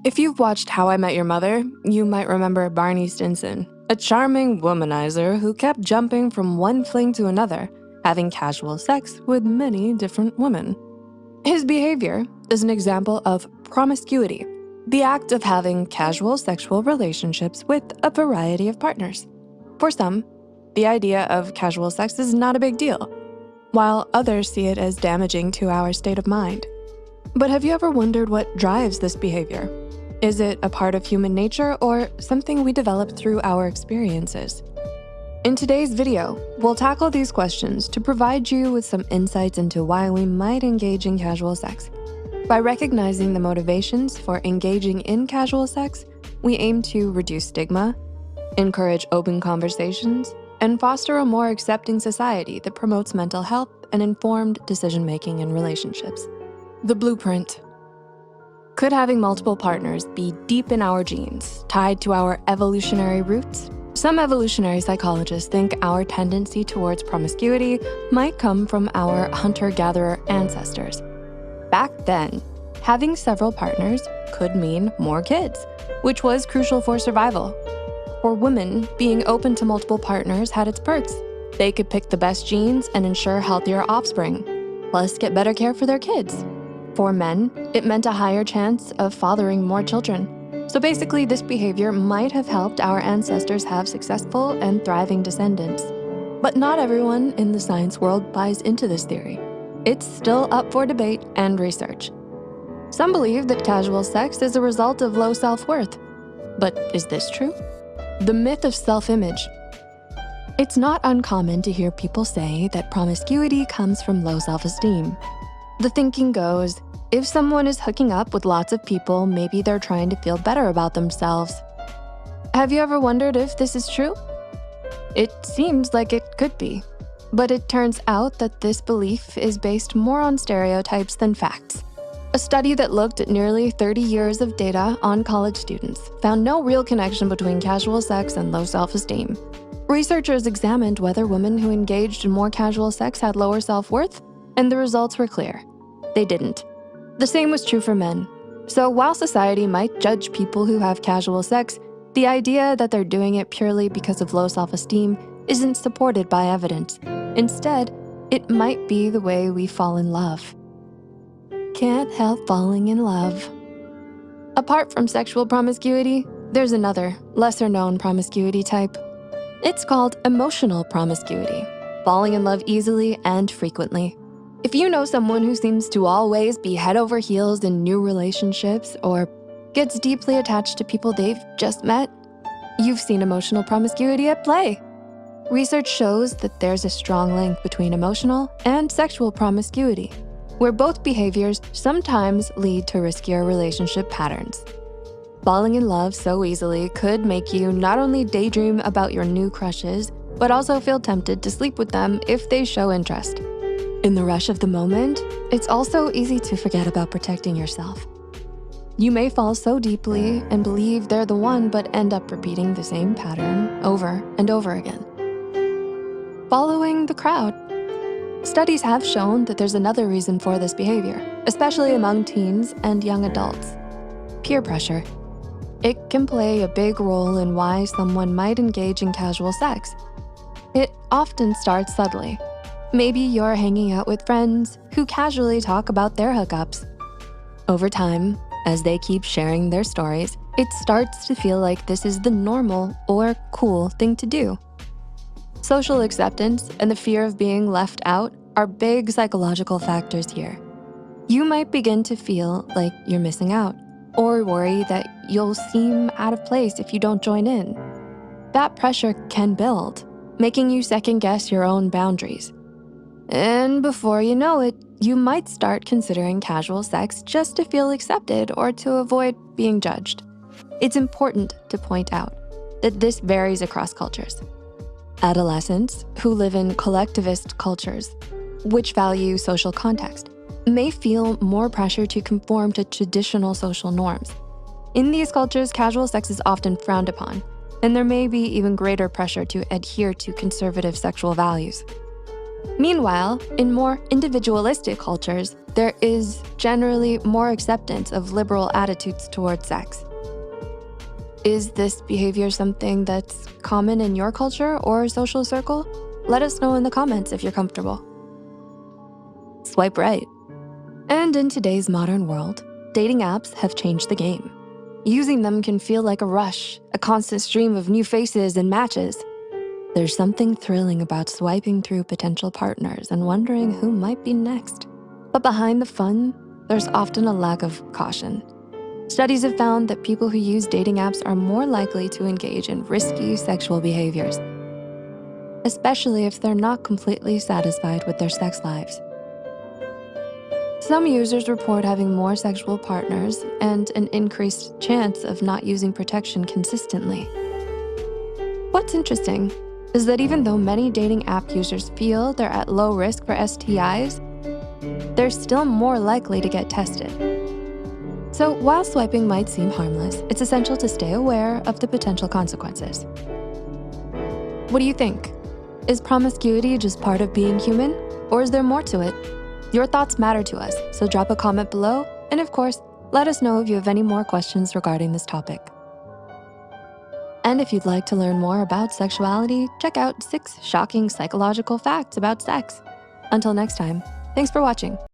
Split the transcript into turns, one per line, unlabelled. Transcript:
If you've watched How I Met Your Mother, you might remember Barney Stinson, a charming womanizer who kept jumping from one fling to another, having casual sex with many different women. His behavior is an example of promiscuity, the act of having casual sexual relationships with a variety of partners. For some, the idea of casual sex is not a big deal, while others see it as damaging to our state of mind. But have you ever wondered what drives this behavior? Is it a part of human nature or something we develop through our experiences? In today's video, we'll tackle these questions to provide you with some insights into why we might engage in casual sex. By recognizing the motivations for engaging in casual sex, we aim to reduce stigma, encourage open conversations, and foster a more accepting society that promotes mental health and informed decision-making in relationships. The blueprint. Could having multiple partners be deep in our genes, tied to our evolutionary roots? Some evolutionary psychologists think our tendency towards promiscuity might come from our hunter-gatherer ancestors. Back then, having several partners could mean more kids, which was crucial for survival. For women, being open to multiple partners had its perks. They could pick the best genes and ensure healthier offspring, plus get better care for their kids. For men, it meant a higher chance of fathering more children. So basically, this behavior might have helped our ancestors have successful and thriving descendants. But not everyone in the science world buys into this theory. It's still up for debate and research. Some believe that casual sex is a result of low self-worth. But is this true? The myth of self-image. It's not uncommon to hear people say that promiscuity comes from low self-esteem. The thinking goes, if someone is hooking up with lots of people, maybe they're trying to feel better about themselves. Have you ever wondered if this is true? It seems like it could be, but it turns out that this belief is based more on stereotypes than facts. A study that looked at nearly 30 years of data on college students found no real connection between casual sex and low self-esteem. Researchers examined whether women who engaged in more casual sex had lower self-worth, and the results were clear. They didn't. The same was true for men. So while society might judge people who have casual sex, the idea that they're doing it purely because of low self-esteem isn't supported by evidence. Instead, it might be the way we fall in love. Can't help falling in love. Apart from sexual promiscuity, there's another, lesser-known promiscuity type. It's called emotional promiscuity, falling in love easily and frequently. If you know someone who seems to always be head over heels in new relationships or gets deeply attached to people they've just met, you've seen emotional promiscuity at play. Research shows that there's a strong link between emotional and sexual promiscuity, where both behaviors sometimes lead to riskier relationship patterns. Falling in love so easily could make you not only daydream about your new crushes, but also feel tempted to sleep with them if they show interest. In the rush of the moment, it's also easy to forget about protecting yourself. You may fall so deeply and believe they're the one, but end up repeating the same pattern over and over again. Following the crowd. Studies have shown that there's another reason for this behavior, especially among teens and young adults. Peer pressure. It can play a big role in why someone might engage in casual sex. It often starts subtly. Maybe you're hanging out with friends who casually talk about their hookups. Over time, as they keep sharing their stories, it starts to feel like this is the normal or cool thing to do. Social acceptance and the fear of being left out are big psychological factors here. You might begin to feel like you're missing out or worry that you'll seem out of place if you don't join in. That pressure can build, making you second-guess your own boundaries. And before you know it, you might start considering casual sex just to feel accepted or to avoid being judged. It's important to point out that this varies across cultures. Adolescents who live in collectivist cultures, which value social context, may feel more pressure to conform to traditional social norms. In these cultures, casual sex is often frowned upon, and there may be even greater pressure to adhere to conservative sexual values. Meanwhile, in more individualistic cultures, there is generally more acceptance of liberal attitudes towards sex. Is this behavior something that's common in your culture or social circle? Let us know in the comments if you're comfortable. Swipe right. And in today's modern world, dating apps have changed the game. Using them can feel like a rush, a constant stream of new faces and matches. There's something thrilling about swiping through potential partners and wondering who might be next. But behind the fun, there's often a lack of caution. Studies have found that people who use dating apps are more likely to engage in risky sexual behaviors, especially if they're not completely satisfied with their sex lives. Some users report having more sexual partners and an increased chance of not using protection consistently. What's interesting is that even though many dating app users feel they're at low risk for STIs, they're still more likely to get tested. So while swiping might seem harmless, it's essential to stay aware of the potential consequences. What do you think? Is promiscuity just part of being human, or is there more to it? Your thoughts matter to us, so drop a comment below, and of course, let us know if you have any more questions regarding this topic. And if you'd like to learn more about sexuality, check out 6 shocking psychological facts about sex. Until next time, thanks for watching.